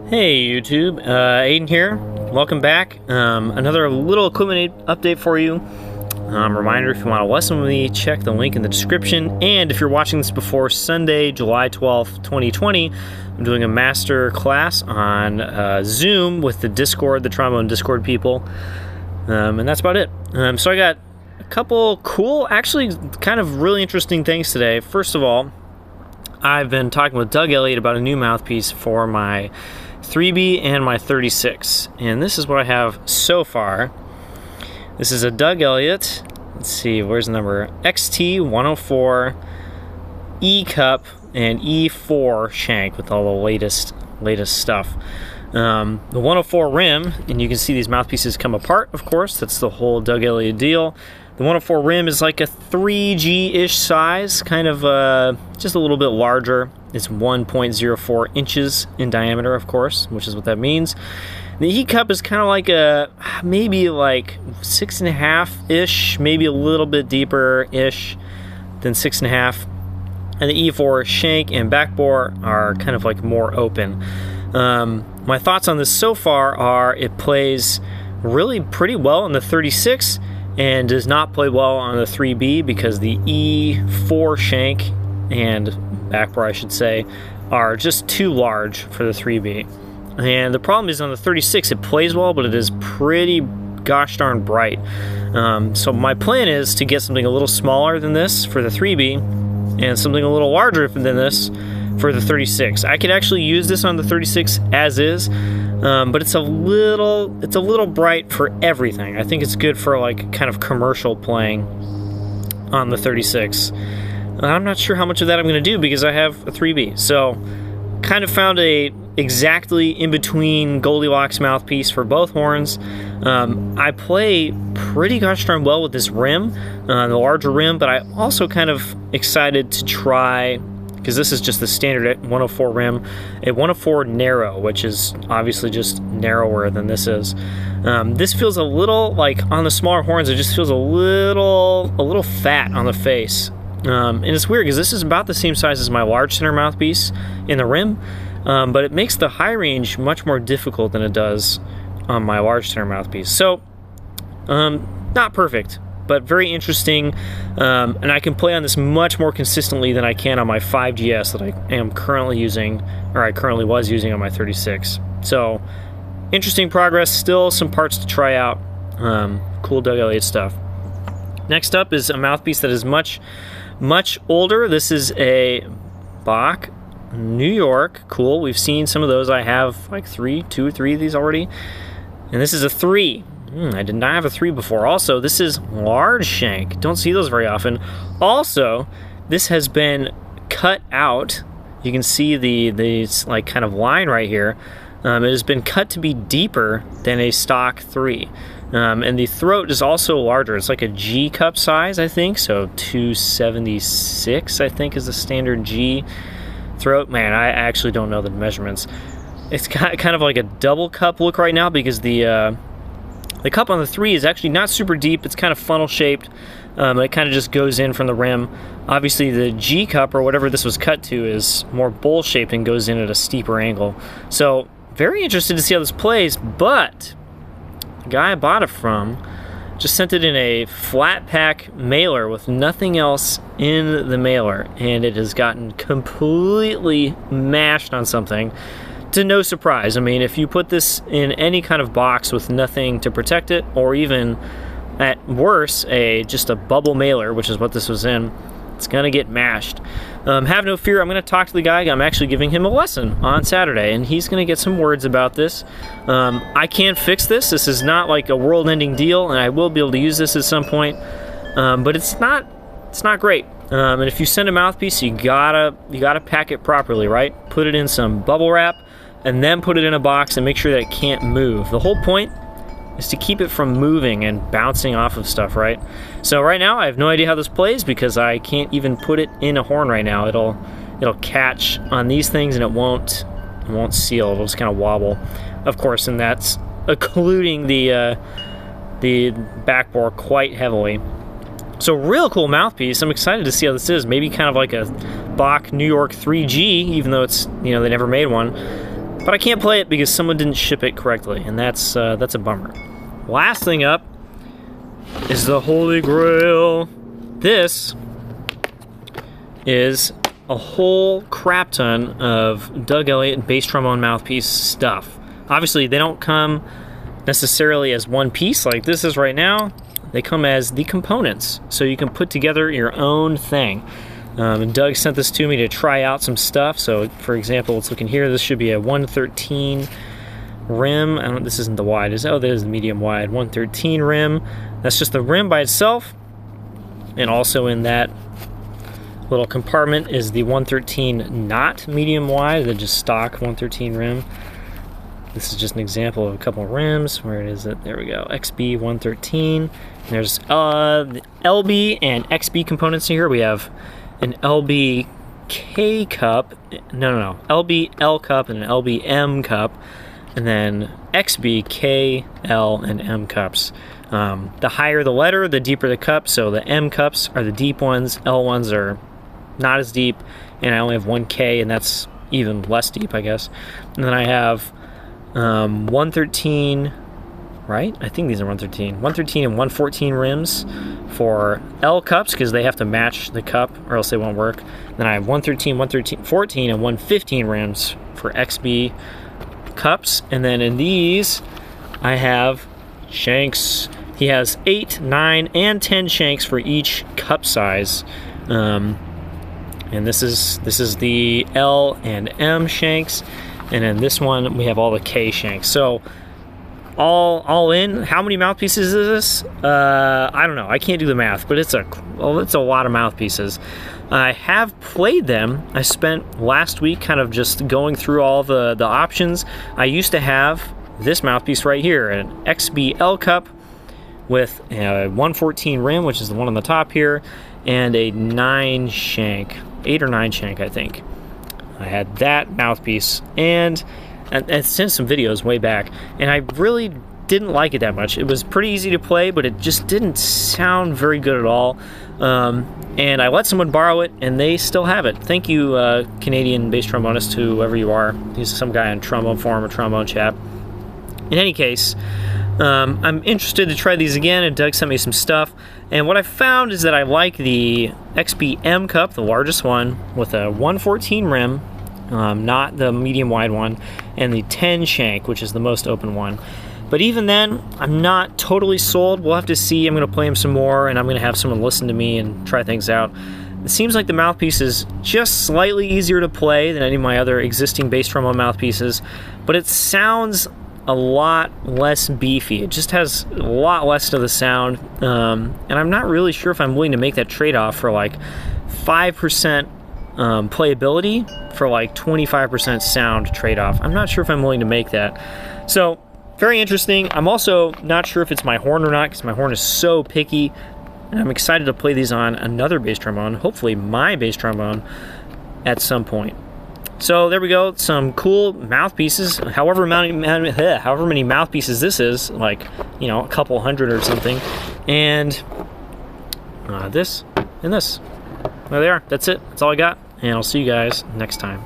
Hey YouTube, Aidan here. Welcome back. Another little equipment update for you. Reminder, if you want to lesson with me, check the link in the description. And if you're watching this before Sunday, July 12th, 2020, I'm doing a master class on Zoom with the Discord, the trombone Discord people. And that's about it. So I got a couple cool, actually kind of really interesting things today. First of all, I've been talking with Doug Elliott about a new mouthpiece for my 3B and my 36, and this is what I have so far. This is a Doug Elliott, let's see, where's the number? XT104 E cup and E4 shank with all the latest stuff. The 104 rim, and you can see these mouthpieces come apart, of course, that's the whole Doug Elliott deal. The 104 rim is like a 3G-ish size, kind of just a little bit larger. It's 1.04 inches in diameter, of course, which is what that means. The E cup is kind of like a, maybe like 6.5-ish, maybe a little bit deeper-ish than 6.5. And the E4 shank and back bore are kind of like more open. My thoughts on this so far are it plays really pretty well in the 36 and does not play well on the 3B because the E4 shank and back bore, I should say, are just too large for the 3B. And the problem is on the 36 it plays well, but it is pretty gosh darn bright. So my plan is to get something a little smaller than this for the 3B and something a little larger than this for the 36. I could actually use this on the 36 as is, but it's a little bright for everything. I think it's good for like kind of commercial playing on the 36. I'm not sure how much of that I'm going to do because I have a 3B. So kind of found a exactly in between Goldilocks mouthpiece for both horns. I play pretty gosh darn well with this rim, the larger rim, but I'm also kind of excited to try, because this is just the standard 104 rim, a 104 narrow, which is obviously just narrower than this is. This feels a little, like on the smaller horns, it just feels a little fat on the face. And it's weird because this is about the same size as my large center mouthpiece in the rim, but it makes the high range much more difficult than it does on my large center mouthpiece. So, not perfect, but very interesting, and I can play on this much more consistently than I can on my 5GS that I am currently using, or I currently was using on my 36. So, interesting progress, still some parts to try out. Cool Doug Elliott stuff. Next up is a mouthpiece that is much older. This is a Bach New York. Cool, we've seen some of those. I have like two or three of these already, and this is a 3. I did not have a 3 before. Also, this is large shank. Don't see those very often. Also, this has been cut out. You can see the like kind of line right here. It has been cut to be deeper than a stock 3. And the throat is also larger. It's like a G cup size, I think. So 276, I think, is the standard G throat. Man, I actually don't know the measurements. It's got kind of like a double cup look right now because the cup on the 3 is actually not super deep. It's kind of funnel shaped. It kind of just goes in from the rim. Obviously, the G cup, or whatever this was cut to, is more bowl shaped and goes in at a steeper angle. So very interested to see how this plays, but the guy I bought it from just sent it in a flat pack mailer with nothing else in the mailer, and it has gotten completely mashed on something. To no surprise. I mean, if you put this in any kind of box with nothing to protect it, or even at worse, just a bubble mailer, which is what this was in, it's gonna get mashed. Have no fear, I'm gonna talk to the guy. I'm actually giving him a lesson on Saturday, and he's gonna get some words about this. I can fix this. This is not like a world-ending deal, and I will be able to use this at some point. But it's not great. And if you send a mouthpiece, you gotta pack it properly, right? Put it in some bubble wrap, and then put it in a box and make sure that it can't move. The whole point is to keep it from moving and bouncing off of stuff, right? So right now I have no idea how this plays because I can't even put it in a horn right now. It'll catch on these things and it won't seal. It'll just kind of wobble, of course, and that's occluding the back bore quite heavily. So real cool mouthpiece. I'm excited to see how this is. Maybe kind of like a Bach New York 3G, even though it's, they never made one. but I can't play it because someone didn't ship it correctly, and that's a bummer. Last thing up is the Holy Grail. This is a whole crap ton of Doug Elliott bass trombone mouthpiece stuff. Obviously, they don't come necessarily as one piece like this is right now. They come as the components, so you can put together your own thing. And Doug sent this to me to try out some stuff. So, for example, let's look in here. This should be a 113 rim. This isn't the wide. Oh, this is the medium wide. 113 rim. That's just the rim by itself. And also in that little compartment is the 113 not medium wide, the just stock 113 rim. This is just an example of a couple of rims. Where is it? There we go. XB 113. There's the LB and XB components here. We have an LB K cup. No. LB L cup and an LB M cup. And then XB K, L, and M cups. The higher the letter, the deeper the cup. So the M cups are the deep ones. L ones are not as deep. And I only have one K, and that's even less deep, I guess. And then I have 113, right? I think these are 113. 113 and 114 rims for L cups because they have to match the cup or else they won't work. Then I have 113, 113, 14, and 115 rims for XB cups. And then in these, I have shanks. He has 8, 9, and 10 shanks for each cup size. And this is the L and M shanks. And then this one, we have all the K shanks. So all in, how many mouthpieces is this? I don't know. I can't do the math, but it's a lot of mouthpieces. I have played them. I spent last week kind of just going through all the options. I used to have this mouthpiece right here, an XBL cup with a 114 rim, which is the one on the top here, and a 9 shank, 8 or 9 shank, I think. I had that mouthpiece, and sent some videos way back, and I really didn't like it that much. It was pretty easy to play, but it just didn't sound very good at all. And I let someone borrow it, and they still have it. Thank you, Canadian bass trombonist, whoever you are. He's some guy on trombone forum or trombone chat. In any case, I'm interested to try these again, and Doug sent me some stuff. And what I found is that I like the XBM cup, the largest one, with a 114 rim, not the medium wide one, and the 10 shank, which is the most open one. But even then, I'm not totally sold. We'll have to see. I'm going to play them some more, and I'm going to have someone listen to me and try things out. It seems like the mouthpiece is just slightly easier to play than any of my other existing bass trombone mouthpieces, but it sounds a lot less beefy. It just has a lot less to the sound, and I'm not really sure if I'm willing to make that trade-off for like 5% playability for like 25% sound trade-off. I'm not sure if I'm willing to make that. So, very interesting. I'm also not sure if it's my horn or not because my horn is so picky, and I'm excited to play these on another bass trombone, hopefully my bass trombone, at some point. So there we go, some cool mouthpieces. However many mouthpieces this is, like, you know, a couple hundred or something. And this and this. There they are. That's it. That's all I got. And I'll see you guys next time.